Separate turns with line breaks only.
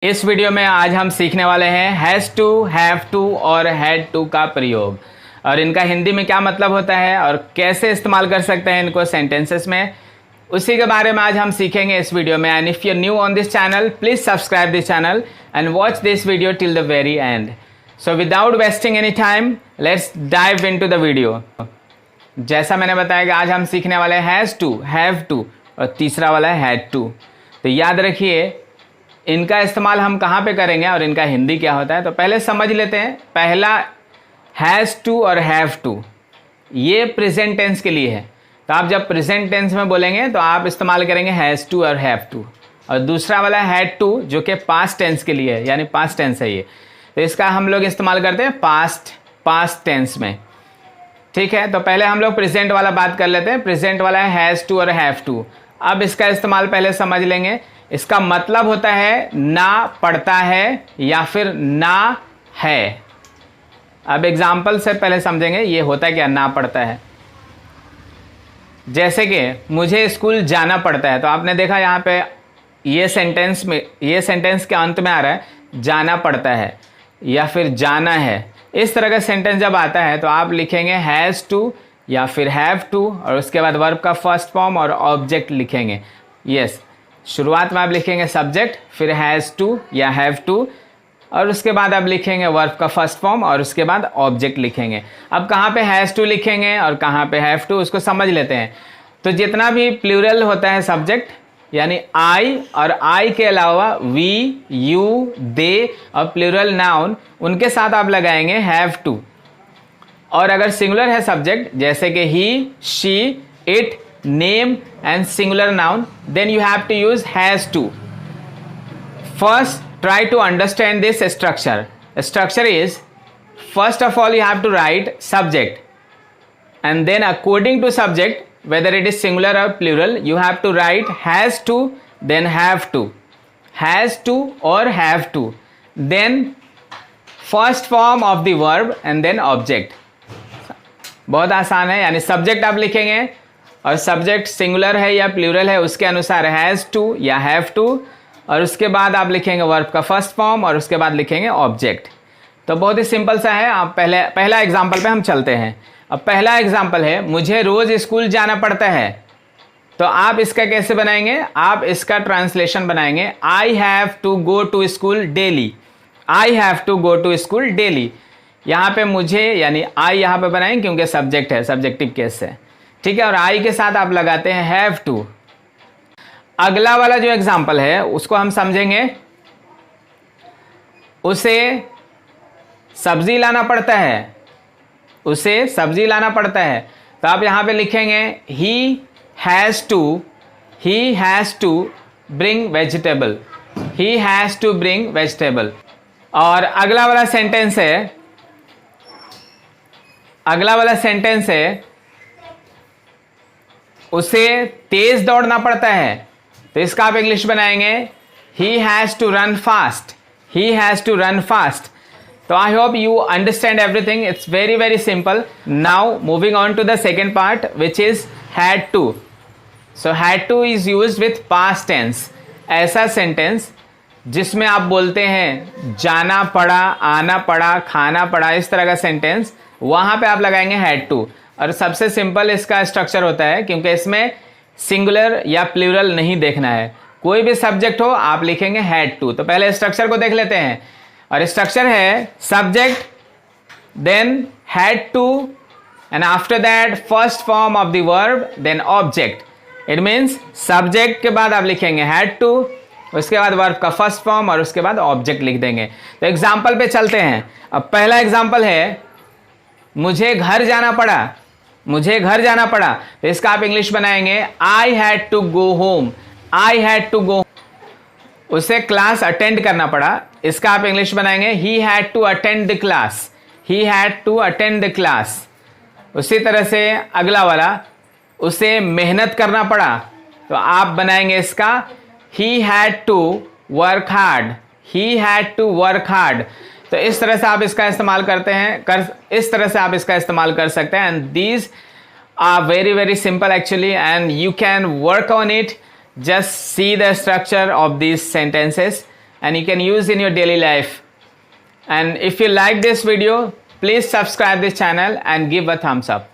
इस वीडियो में आज हम सीखने वाले हैं हैज़ टू, हैव टू और हैड टू का प्रयोग और इनका हिंदी में क्या मतलब होता है और कैसे इस्तेमाल कर सकते हैं इनको सेंटेंसेस में, उसी के बारे में आज हम सीखेंगे इस वीडियो में। And if you new on this channel, please subscribe this channel and watch this video till the very and. So without wasting any time, let's dive into the video. जैसा मैंने बताया कि आज हम सीखने वाले हैं हैज़ टू, हैव टू और तीसरा वाला है हैड टू। तो याद रखिए इनका इस्तेमाल हम कहाँ पे करेंगे और इनका हिंदी क्या होता है। तो पहले समझ लेते हैं। पहला हैज़ टू और हैव टू, ये प्रेजेंट टेंस के लिए है। तो आप जब प्रेजेंट टेंस में बोलेंगे तो आप इस्तेमाल करेंगे हैज़ टू और हैव टू। और दूसरा वाला हैड टू जो कि पास्ट टेंस के लिए है, यानी पास्ट टेंस है ये, तो इसका हम लोग इस्तेमाल करते हैं पास्ट टेंस में। ठीक है, तो पहले हम लोग प्रेजेंट वाला बात कर लेते हैं। प्रेजेंट वाला है हैज़ टू और हैव टू। अब इसका इस्तेमाल पहले समझ लेंगे। इसका मतलब होता है ना पढ़ता है या फिर ना है। अब एग्जाम्पल से पहले समझेंगे ये होता है क्या, ना पढ़ता है। जैसे कि मुझे स्कूल जाना पड़ता है, तो आपने देखा यहाँ पे ये सेंटेंस के अंत में आ रहा है जाना पड़ता है या फिर जाना है। इस तरह का सेंटेंस जब आता है तो आप लिखेंगे हैज़ टू या फिर हैव टू और उसके बाद वर्ब का फर्स्ट फॉर्म और ऑब्जेक्ट लिखेंगे। यस, शुरुआत में आप लिखेंगे सब्जेक्ट, फिर हैज़ टू या हैव टू और उसके बाद आप लिखेंगे वर्ब का फर्स्ट फॉर्म और उसके बाद ऑब्जेक्ट लिखेंगे। अब कहाँ पे हैज़ टू लिखेंगे और कहाँ पे हैव टू, उसको समझ लेते हैं। तो जितना भी प्लूरल होता है सब्जेक्ट, यानी आई और आई के अलावा वी, यू, दे और प्लूरल नाउन, उनके साथ आप लगाएंगे हैव टू। और अगर सिंगुलर है सब्जेक्ट जैसे कि he, she, it, name and singular noun, then you have to use has to. First, try to understand this structure. Structure is, first of all you have to write subject and then according to subject, whether it is singular or plural, you have to write has to, then have to, has to or have to, then first form of the verb and then object. बहुत आसान है। यानी subject आप लिखेंगे और subject singular है या plural है उसके अनुसार हैज़ टू या हैव टू और उसके बाद आप लिखेंगे वर्ब का फर्स्ट फॉर्म और उसके बाद लिखेंगे ऑब्जेक्ट। तो बहुत ही सिंपल सा है। आप पहला एग्जांपल पे हम चलते हैं। अब पहला एग्जांपल है मुझे रोज स्कूल जाना पड़ता है। तो आप इसका कैसे बनाएंगे, आप इसका ट्रांसलेशन बनाएंगे I have to go to school daily. I have to go to school daily. यहाँ पे मुझे यानी आई यहाँ पे बनाएंगे क्योंकि सब्जेक्ट है, सब्जेक्टिव केस है। ठीक है, और आई के साथ आप लगाते हैं हैव टू। अगला वाला जो एग्जांपल है उसको हम समझेंगे। उसे सब्जी लाना पड़ता है, उसे सब्जी लाना पड़ता है। तो आप यहां पे लिखेंगे he has to bring vegetable, he has to bring vegetable. और अगला वाला सेंटेंस है उसे तेज दौड़ना पड़ता है। तो इसका आप इंग्लिश बनाएंगे he has to run fast, he has to run fast. तो I hope you understand everything. It's very very simple. Now moving on to the second part which is had to. So had to is used with past tense. ऐसा sentence जिसमें आप बोलते हैं जाना पड़ा, आना पड़ा, खाना पड़ा, इस तरह का सेंटेंस, वहां पे आप लगाएंगे हैड टू। और सबसे सिंपल इसका स्ट्रक्चर होता है क्योंकि इसमें सिंगुलर या प्लूरल नहीं देखना है। कोई भी सब्जेक्ट हो आप लिखेंगे हैड टू। तो पहले स्ट्रक्चर को देख लेते हैं। और स्ट्रक्चर है subject, then had to and after that first form of the verb, then object. It means subject के बाद आप लिखेंगे हैड टू, उसके बाद वर्ब का फर्स्ट फॉर्म और उसके बाद ऑब्जेक्ट लिख देंगे। तो एग्जाम्पल पे चलते हैं। अब पहला एग्जाम्पल है मुझे घर जाना पड़ा, मुझे घर जाना पड़ा। तो इसका आप इंग्लिश बनाएंगे I had to go home, I had to go. उसे क्लास अटेंड करना पड़ा। इसका आप इंग्लिश बनाएंगे he had to attend the class, he had to attend the class. उसी तरह से अगला वाला उसे मेहनत करना पड़ा। तो आप बनाएंगे इसका he had to work hard, he had to work hard. तो इस तरह से आप इसका इस्तेमाल इस तरह से आप इसका इस्तेमाल कर सकते हैं। And these are very very simple actually and you can work on it. Just see the structure of these sentences and you can use in your daily life. And if you like this video, please subscribe this channel and give a thumbs up.